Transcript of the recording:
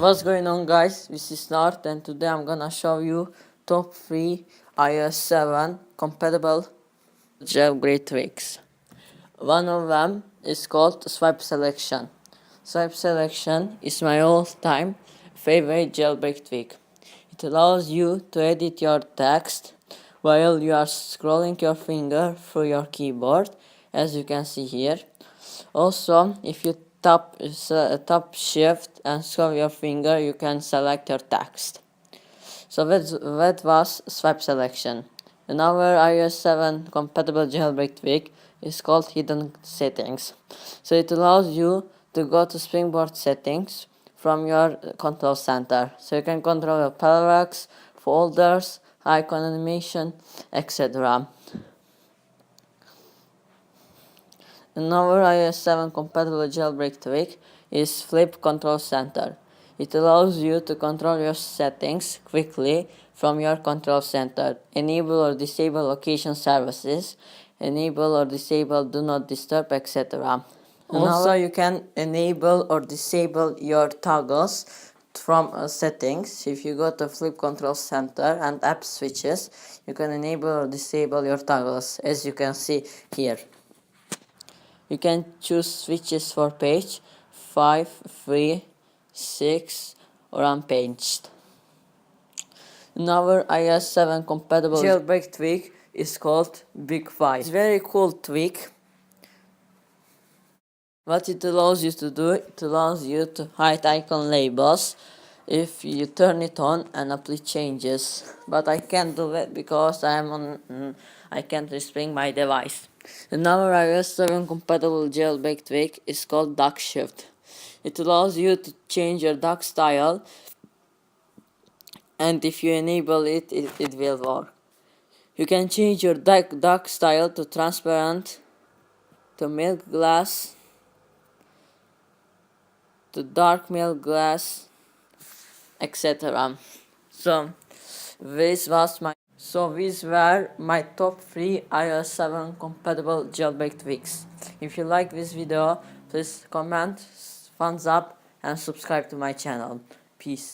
What's going on, guys? This is Nart, and today I'm gonna show you top 3 iOS 7 compatible jailbreak tricks. One of them is called swipe selection. Swipe selection is my all-time favorite jailbreak trick. It allows you to edit your text while you are scrolling your finger through your keyboard, as you can see here. Also, if you tap shift and scroll your finger, you can select your text. So that was swipe selection. Another iOS 7 compatible jailbreak trick is called hidden settings. So it allows you to go to Springboard settings from your control center. So you can control your parallax, folders, icon animation, etc. Another iOS 7 compatible jailbreak trick is Flip Control Center. It allows you to control your settings quickly from your control center. Enable or disable location services, enable or disable do not disturb, etc. Also, you can enable or disable your toggles from settings. If you go to Flip Control Center and App Switches, you can enable or disable your toggles, as you can see here. You can choose switches for page 5, 3, 6, or unpaged. Another iOS 7 compatible jailbreak trick is called Big 5. It's a very cool trick. What it allows you to do, it allows you to hide icon labels if you turn it on and apply changes. But I can't do that because I can't respring my device. Another iOS 7 compatible jailbreak trick is called Dock Shift. It allows you to change your dock style, and if you enable it, it will work. You can change your dock style to transparent, to milk glass, to dark milk glass, etc. So these were my top 3 iOS 7 compatible jailbreak tricks. If you like this video, please comment, thumbs up, and subscribe to my channel. Peace.